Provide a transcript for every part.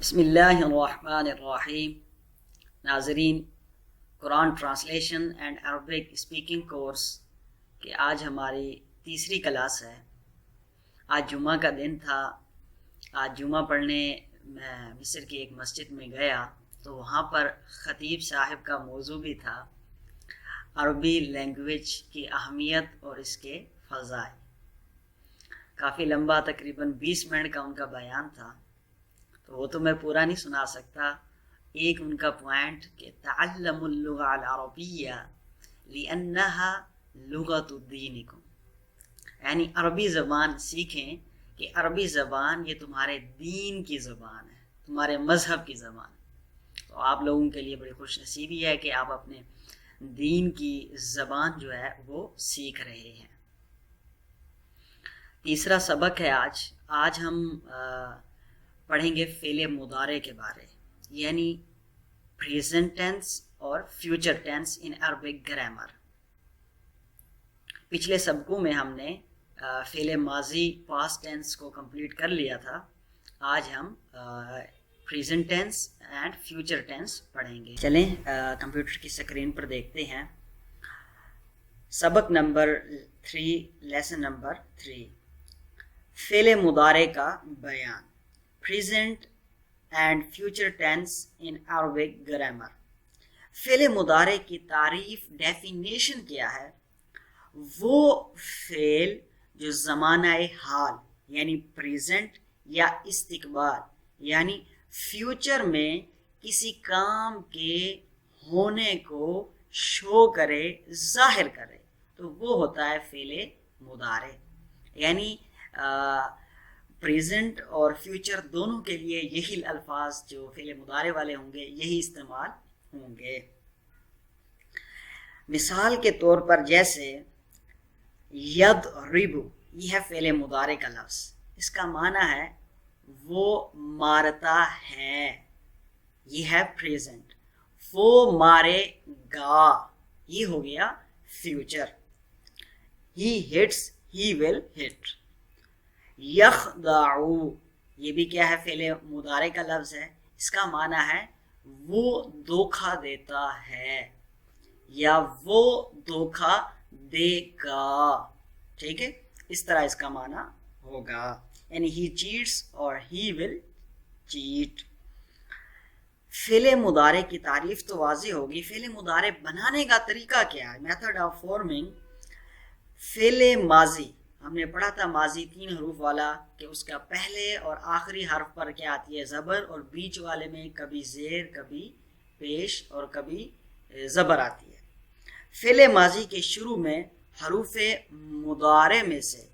بسم اللہ الرحمن الرحیم. ناظرین، Quran translation and Arabic speaking course کہ آج ہماری تیسری کلاس ہے. آج جمعہ کا دن تھا. آج جمعہ پڑھنے میں مصر کی ایک مسجد میں گیا تو وہاں پر خطیب صاحب کا موضوع بھی تھا عربی لینگویج کی اہمیت اور اس کے فضائل. کافی لمبا، تقریباً 20 منٹ کا ان کا بیان تھا، تو وہ تو میں پورا نہیں سنا سکتا. ایک ان کا پوائنٹ کہ تعلموا اللغة العربیہ لأنها لغة دینکم، یعنی عربی زبان سیکھیں کہ عربی زبان یہ تمہارے دین کی زبان ہے، تمہارے مذہب کی زبان ہے. تو آپ لوگوں کے لیے بڑی خوش نصیبی ہے کہ آپ اپنے دین کی زبان جو ہے وہ سیکھ رہے ہیں. تیسرا سبق ہے آج ہم پڑھیں گے فعل مضارع کے بارے، یعنی پریزنٹ ٹینس اور future tennis in Arabic grammar. پچھلے سبقوں میں ہم نے فعل ماضی پاسٹ ٹینس کو کمپلیٹ کر لیا تھا. آج ہم present tense and future tennis پڑھیں گے. چلیں کمپیوٹر کی اسکرین پر دیکھتے ہیں. سبق نمبر 3، لیسن نمبر 3، فعل مضارع کا بیان، present and future tense in Arabic grammar. فعل مضارع کی تعریف، ڈیفینیشن کیا ہے؟ وہ فعل جو زمانہ حال یعنی present یا استقبال یعنی فیوچر میں کسی کام کے ہونے کو شو کرے، ظاہر کرے، تو وہ ہوتا ہے فعل مضارع. یعنی پریزنٹ اور فیوچر دونوں کے لیے یہی الفاظ جو فعل مضارع والے ہوں گے یہی استعمال ہوں گے. مثال کے طور پر جیسے یضرب، یہ ہے فعل مضارع کا لفظ. اس کا معنی ہے وہ مارتا ہے، یہ ہے پریزنٹ. وہ مارے گا، یہ ہو گیا فیوچر. ہی ہٹس، ہی ول ہٹ. یخدع، یہ بھی کیا ہے؟ فعل مضارع کا لفظ ہے. اس کا معنی ہے وہ دھوکہ دیتا ہے یا وہ دھوکہ دے گا. ٹھیک ہے، اس طرح اس کا معنی ہوگا. یعنی ہی چیٹس اور ہی ول چیٹ. فعل مضارع کی تعریف تو واضح ہوگی. فعل مضارع بنانے کا طریقہ کیا ہے؟ میتھڈ آف فارمنگ فعل ماضی. ہم نے پڑھا تھا ماضی 3 حروف والا کہ اس کا پہلے اور آخری حرف پر کیا آتی ہے؟ زبر، اور بیچ والے میں کبھی زیر، کبھی پیش اور کبھی زبر آتی ہے. فعل ماضی کے شروع میں حروف مضارع میں سے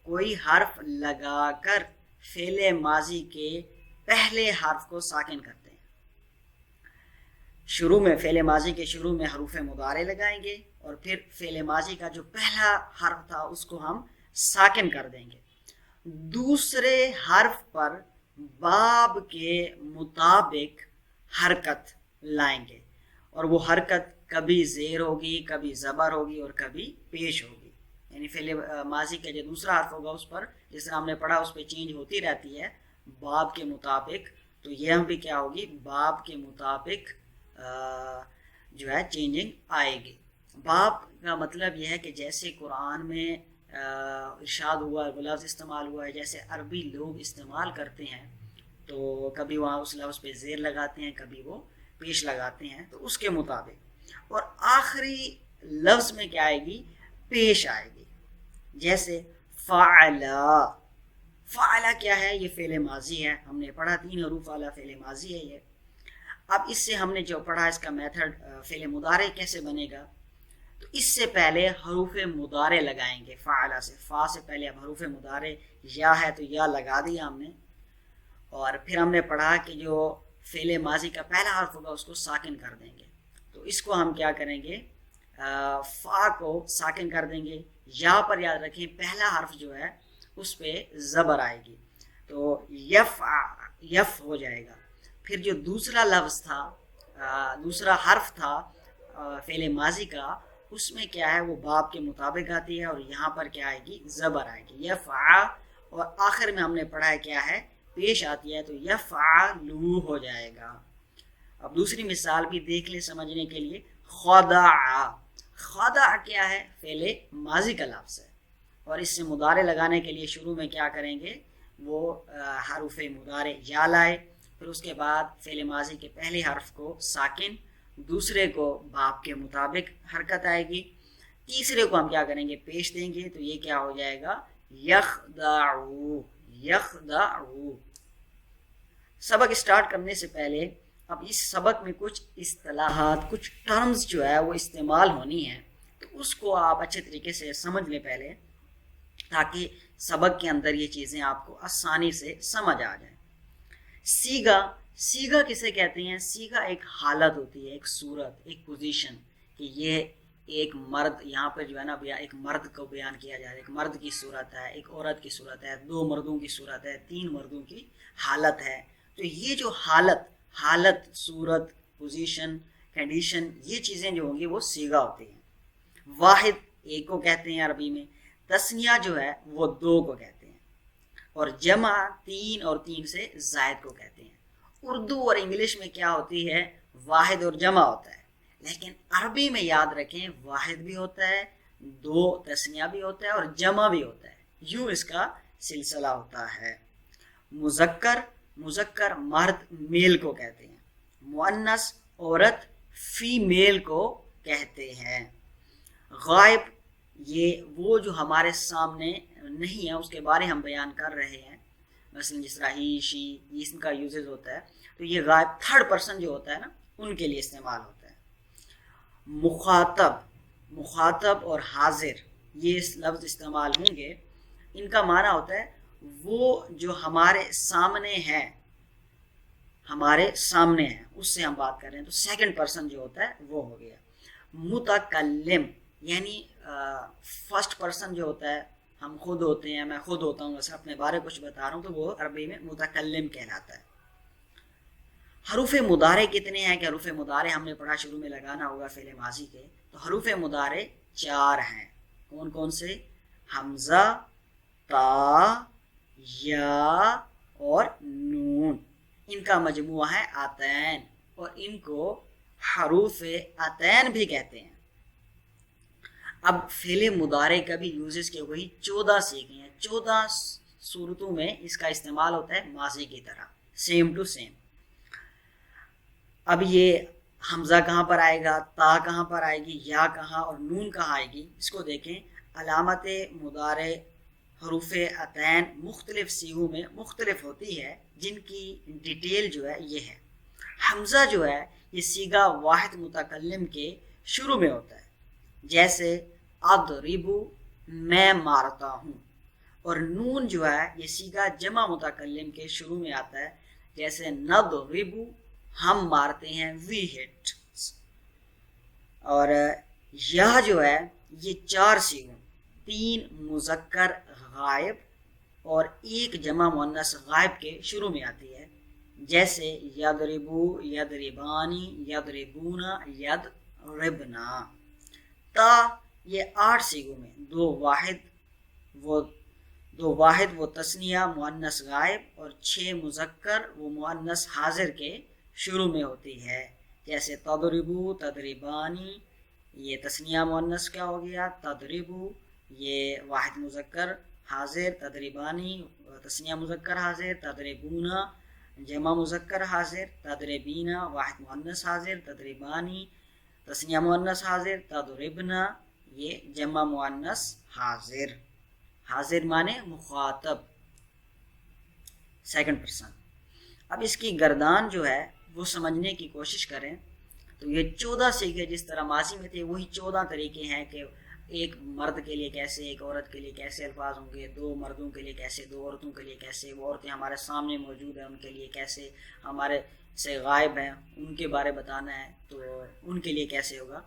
کوئی حرف لگا کر فعل ماضی کے پہلے حرف کو ساکن کرتے ہیں. شروع میں فعل ماضی کے شروع میں حروف مضارع لگائیں گے اور پھر فعل ماضی کا جو پہلا حرف تھا اس کو ہم ساکن کر دیں گے. دوسرے حرف پر باب کے مطابق حرکت لائیں گے، اور وہ حرکت کبھی زیر ہوگی، کبھی زبر ہوگی اور کبھی پیش ہوگی. یعنی فعل ماضی کا جو دوسرا حرف ہوگا اس پر، جس طرح ہم نے پڑھا، اس پہ چینج ہوتی رہتی ہے باب کے مطابق. تو یہ ہم بھی کیا ہوگی؟ باب کے مطابق جو ہے چینجنگ آئے گی. باب کا مطلب یہ ہے کہ جیسے قرآن میں ارشاد ہوا ہے، وہ لفظ استعمال ہوا ہے، جیسے عربی لوگ استعمال کرتے ہیں، تو کبھی وہاں اس لفظ پہ زیر لگاتے ہیں، کبھی وہ پیش لگاتے ہیں، تو اس کے مطابق. اور آخری لفظ میں کیا آئے گی؟ پیش آئے گی. جیسے فعلا. فعلا کیا ہے؟ یہ فعل ماضی ہے. ہم نے پڑھا 3 حروف والا فعل ماضی ہے یہ. اب اس سے ہم نے جو پڑھا اس کا میتھڈ فعل مضارع کیسے بنے گا، تو اس سے پہلے حروف مضارع لگائیں گے. فعلا سے، فا سے پہلے اب حروف مضارع، یا ہے تو یا لگا دیا ہم نے. اور پھر ہم نے پڑھا کہ جو فعل ماضی کا پہلا حرف ہوگا اس کو ساکن کر دیں گے. تو اس کو ہم کیا کریں گے؟ فا کو ساکن کر دیں گے. یا پر یاد رکھیں پہلا حرف جو ہے اس پہ زبر آئے گی، تو یف ہو جائے گا. پھر جو دوسرا لفظ تھا، دوسرا حرف تھا فعل ماضی کا، اس میں کیا ہے؟ وہ باب کے مطابق آتی ہے، اور یہاں پر کیا آئے گی؟ زبر آئے گی، یفع. اور آخر میں ہم نے پڑھا ہے کیا ہے؟ پیش آتی ہے تو یفعلو ہو جائے گا. اب دوسری مثال بھی دیکھ لیں سمجھنے کے لیے. خدع، خدع کیا ہے؟ فعل ماضی کا لفظ ہے، اور اس سے مضارع لگانے کے لیے شروع میں کیا کریں گے؟ وہ حروف مضارع یا لائے، پھر اس کے بعد فعل ماضی کے پہلے حرف کو ساکن، دوسرے کو باب کے مطابق حرکت آئے گی، تیسرے کو ہم کیا کریں گے؟ پیش دیں گے. تو یہ کیا ہو جائے گا؟ یخدعو، یخدعو. سبق اسٹارٹ کرنے سے پہلے اب اس سبق میں کچھ اصطلاحات، کچھ ٹرمز جو ہے وہ استعمال ہونی ہے، تو اس کو آپ اچھے طریقے سے سمجھ لیں پہلے، تاکہ سبق کے اندر یہ چیزیں آپ کو آسانی سے سمجھ آ جائیں. سیگا، سیگا کسے کہتے ہیں؟ سیگا ایک حالت ہوتی ہے، ایک صورت، ایک پوزیشن، کہ یہ ایک مرد، یہاں پہ جو ہے نا ایک مرد کو بیان کیا جائے، ایک مرد کی صورت ہے، ایک عورت کی صورت ہے، دو مردوں کی صورت ہے، تین مردوں کی حالت ہے. تو یہ جو حالت، صورت، پوزیشن، کنڈیشن، یہ چیزیں جو ہوں گی وہ سیگا ہوتی ہیں. واحد ایک کو کہتے ہیں عربی میں، تسنیہ جو ہے وہ دو کو کہتے ہیں، اور جمع تین اور تین سے زائد کو کہتے ہیں. اردو اور انگلش میں کیا ہوتی ہے؟ واحد اور جمع ہوتا ہے، لیکن عربی میں یاد رکھیں واحد بھی ہوتا ہے، دو تسنیہ بھی ہوتا ہے، اور جمع بھی ہوتا ہے. یوں اس کا سلسلہ ہوتا ہے. مذکر، مذکر مرد میل کو کہتے ہیں. مؤنث عورت فیمیل کو کہتے ہیں. غائب یہ وہ جو ہمارے سامنے نہیں ہے، اس کے بارے ہم بیان کر رہے ہیں، مثلا جس طرح ہی، شی، اس کا یوزز ہوتا ہے. تو یہ غائب تھرڈ پرسن جو ہوتا ہے نا، ان کے لیے استعمال ہوتا ہے. مخاطب، مخاطب اور حاضر یہ لفظ استعمال ہوں گے. ان کا معنی ہوتا ہے وہ جو ہمارے سامنے ہے، ہمارے سامنے ہے، اس سے ہم بات کر رہے ہیں. تو سیکنڈ پرسن جو ہوتا ہے وہ ہو گیا. متکلم یعنی فرسٹ پرسن جو ہوتا ہے، ہم خود ہوتے ہیں، میں خود ہوتا ہوں، ویسے اپنے بارے کچھ بتا رہا ہوں، تو وہ عربی میں متکلم کہلاتا ہے. حروف مضارع کتنے ہیں؟ کہ حروف مضارع ہم نے پڑھا شروع میں لگانا ہوگا فعل ماضی کے. تو حروف مضارع 4 ہیں. کون کون سے؟ حمزہ، تا، یا اور نون. ان کا مجموعہ ہے آتین، اور ان کو حروف آتین بھی کہتے ہیں. اب فعل مضارع کا بھی یوزز کے وہی 14 سیکھے ہیں. 14 صورتوں میں اس کا استعمال ہوتا ہے ماضی کی طرح، سیم ٹو سیم. اب یہ حمزہ کہاں پر آئے گا، تا کہاں پر آئے گی، یا کہاں اور نون کہاں آئے گی، اس کو دیکھیں. علامت مضارع حروف عطین مختلف سیغوں میں مختلف ہوتی ہے، جن کی ڈیٹیل جو ہے یہ ہے. حمزہ جو ہے یہ سیغہ واحد متکلم کے شروع میں ہوتا ہے، جیسے اضربو میں مارتا ہوں. اور نون جو ہے یہ سیغہ جمع متکلم کے شروع میں آتا ہے، جیسے نضربو ہم مارتے ہیں، وی ہٹ. اور یا جو ہے یہ 4 سیغوں، 3 مذکر غائب اور 1 جمع مؤنث غائب کے شروع میں آتی ہے، جیسے یضربو، یضربانی، یضربونا، یضربنا. تا یہ 8 سیغوں میں 2 واحد وہ تثنیہ مؤنث غائب اور 6 مذکر وہ مؤنث حاضر کے شروع میں ہوتی ہے، جیسے تضربو، تضربانی یہ تثنیہ مؤنث کیا ہو گیا، تضربو یہ واحد مذکر حاضر، تضربانی تثنیہ مذکر حاضر، تضربونا جمع مذکر حاضر، تضربینا واحد مؤنث حاضر، تضربانی تثنیہ مؤنث حاضر، تضربنا یہ جمع مؤنث حاضر. حاضر مانے مخاطب، سیکنڈ پرسن. اب اس کی گردان جو ہے وہ سمجھنے کی کوشش کریں تو یہ 14 سیغے جس طرح ماضی میں تھے وہی 14 طریقے ہیں کہ ایک مرد کے لیے کیسے، ایک عورت کے لیے کیسے الفاظ ہوں گے، 2 مردوں کے لیے کیسے، 2 عورتوں کے لیے کیسے، وہ عورتیں ہمارے سامنے موجود ہیں ان کے لیے کیسے، ہمارے سے غائب ہیں ان کے بارے بتانا ہے تو ان کے لیے کیسے ہوگا.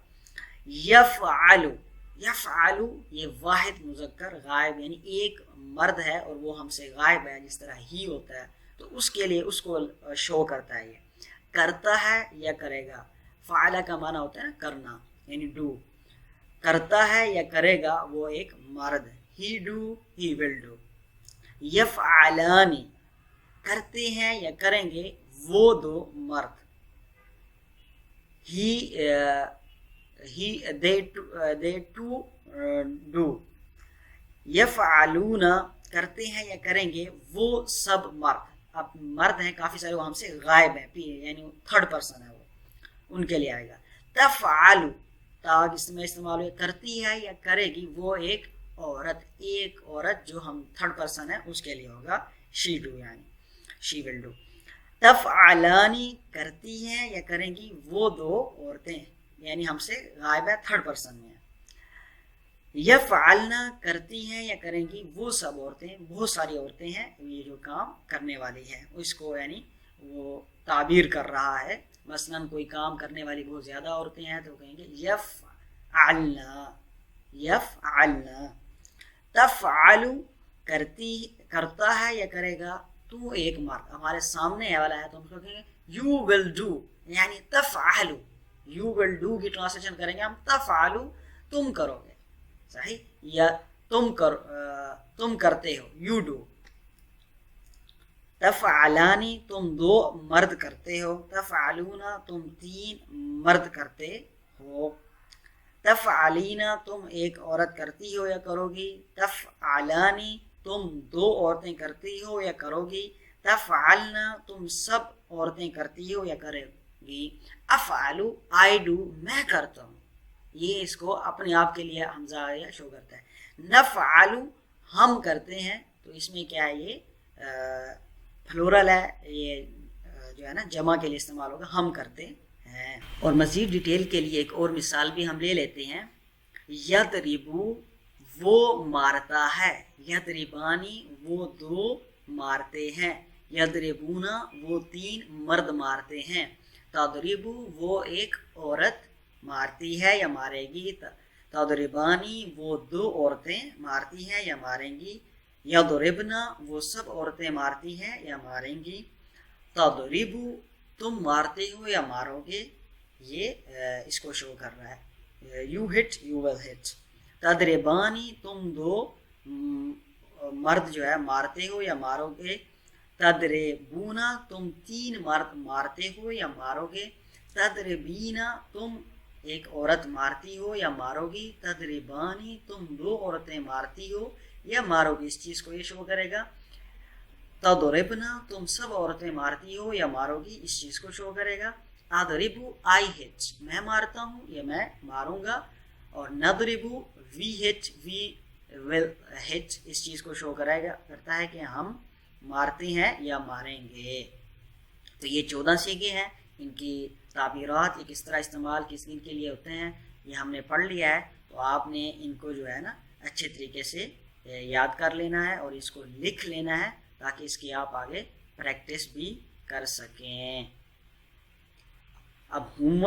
یفعلو، یفعلو یہ واحد مذکر غائب یعنی ایک مرد ہے اور وہ ہم سے غائب ہے، جس طرح ہی ہوتا ہے تو اس کے لیے اس کو شو کرتا ہے. یہ کرتا ہے یا کرے گا. فعلہ کا معنی ہوتا ہے کرنا یعنی ڈو. کرتا ہے یا کرے گا وہ ایک مرد، he do, he will do. یفعلانی کرتے ہیں یا کریں گے وہ دو مرد. they two do. یفعلون کرتے ہیں یا کریں گے وہ سب مرد. اب مرد ہیں کافی سارے، وہ ہم سے غائب ہیں، یعنی تھرڈ پرسن ہے، وہ ان کے لیے آئے گا. تفعل تاگ اس میں استعمال ہوئے، کرتی ہے یا کرے گی وہ ایک عورت جو ہم تھرڈ پرسن ہے اس کے لیے ہوگا she do، یعنی she will do. تفعلانی کرتی ہیں یا کریں گی وہ دو عورتیں، یعنی ہم سے غائب ہے، تھرڈ پرسن میں ہے. یفعلنا کرتی ہیں یا کریں گی وہ سب عورتیں، بہت ساری عورتیں ہیں یہ جو کام کرنے والی ہے، اس کو یعنی وہ تعبیر کر رہا ہے. مثلاً کوئی کام کرنے والی بہت زیادہ عورتیں ہیں تو کہیں گے یفعلنا. تفعل کرتا ہے یا کرے گا تو ایک مرد، ہمارے سامنے والا ہے تو ہم کہیں گے یو ول ڈو، یعنی تفعل. یو ول ڈو کی ٹرانسلیشن کریں گے ہم تفعل تم کرو گے، صحیح، یا تم کرتے ہو، یو ڈو. تفعلانی تم دو مرد کرتے ہو، تفعلون تم تین مرد کرتے ہو. تفعلینا تم ایک عورت کرتی ہو یا کرو گی، تفعلانی تم دو عورتیں کرتی ہو یا کرو گی، تفعلنا تم سب عورتیں کرتی ہو یا کرے گی. افعلو آئی ڈو میں کرتا ہوں، یہ اس کو اپنے آپ کے لیے حمزہ یا شو کرتا ہے. نفعلو ہم کرتے ہیں، تو اس میں کیا ہے، یہ پلورل ہے، یہ جو ہے نا جمع کے لیے استعمال ہوگا، ہم کرتے ہیں. اور مزید ڈیٹیل کے لیے ایک اور مثال بھی ہم لے لیتے ہیں. یضربو وہ مارتا ہے، یضربانی وہ دو مارتے ہیں، یضربونا وہ تین مرد مارتے ہیں، تضربو وہ ایک عورت مارتی ہے یا مارے گی، تضربانی وہ دو عورتیں مارتی ہیں یا ماریں گی، یضربنا وہ سب عورتیں مارتی ہیں یا ماریں گی، تضربو تم مارتے ہو یا مارو گے، یہ اس کو شو کر رہا ہے، یو ہٹ یو ول ہٹ. تضربانی تم دو مرد جو ہے مارتے ہو یا مارو گے، تضربونا تم تین مرد مارتے ہو یا مارو گے، تضربینا تم ایک عورت مارتی ہو یا مارو گی، تضربانی تم دو عورتیں مارتی ہو یا مارو گی، اس چیز کو یہ شو کرے گا. تضربنا تم سب عورتیں مارتی ہو یا مارو گی، اس چیز کو شو کرے گا. اضربو آئی ہٹ میں مارتا ہوں یا میں ماروں گا، اور نضربو وی ہٹ وی ول ہٹ اس چیز کو شو کرتا ہے کہ ہم مارتے ہیں یا ماریں گے. تو یہ 14 سیغے ہیں، ان کی تعبیرات یہ کس طرح استعمال کس دن کے لیے ہوتے ہیں یہ ہم نے پڑھ لیا ہے. تو آپ نے ان کو جو ہے نا اچھے طریقے سے یاد کر لینا ہے اور اس کو لکھ لینا ہے تاکہ اس کی آپ آگے پریکٹس بھی کر سکیں. اب ہوم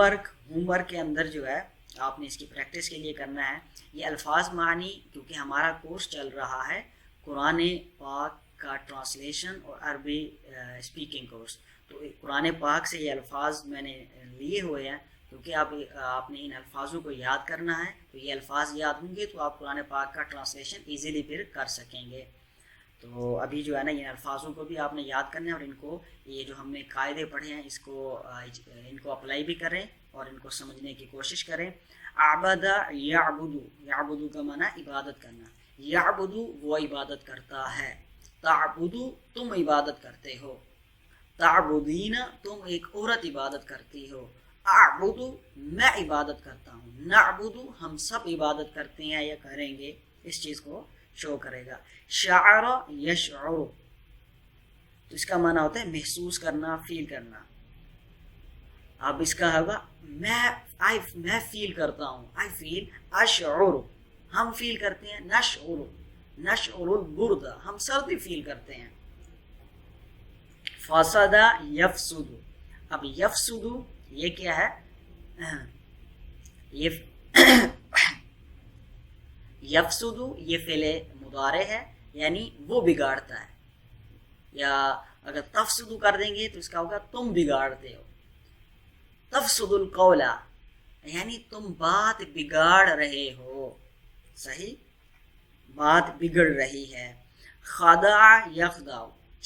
ورک کے اندر جو ہے آپ نے اس کی پریکٹس کے لیے کرنا ہے یہ الفاظ معنی، کیونکہ ہمارا کورس چل رہا ہے قرآن پاک کا ٹرانسلیشن اور عربی اسپیکنگ کورس. تو قرآن پاک سے یہ الفاظ میں نے لیے ہوئے ہیں کیونکہ آپ نے ان الفاظوں کو یاد کرنا ہے. تو یہ الفاظ یاد ہوں گے تو آپ قرآن پاک کا ٹرانسلیشن ایزیلی پھر کر سکیں گے. تو ابھی جو ہے نا ان الفاظوں کو بھی آپ نے یاد کرنا ہے اور ان کو یہ جو ہم نے قاعدے پڑھے ہیں ان کو اپلائی بھی کریں اور ان کو سمجھنے کی کوشش کریں. عبد یعبدو، یعبدو کا معنی عبادت کرنا، یعبدو وہ عبادت کرتا ہے، تعبدو تم عبادت کرتے ہو، تعبدین تم ایک عورت عبادت کرتی ہو، اعبدو میں عبادت کرتا ہوں، نعبدو ہم سب عبادت کرتے ہیں یا کریں گے، اس چیز کو شو کرے گا. شعر یشعر تو اس کا معنی ہوتا ہے محسوس کرنا، فیل کرنا. اب اس کا ہوگا میں فیل کرتا ہوں، آئی فیل، اشعر ہم فیل کرتے ہیں، نشعر البرد ہم سردی فیل کرتے ہیں. فسد یفسد، اب یفسد یہ کیا ہے، یہ یفسد یہ فعل مضارع ہے یعنی وہ بگاڑتا ہے، یا اگر تفسد کر دیں گے تو اس کا ہوگا تم بگاڑتے ہو. تفسد القول یعنی تم بات بگاڑ رہے ہو، صحیح بات بگڑ رہی ہے. خدع یخدع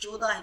14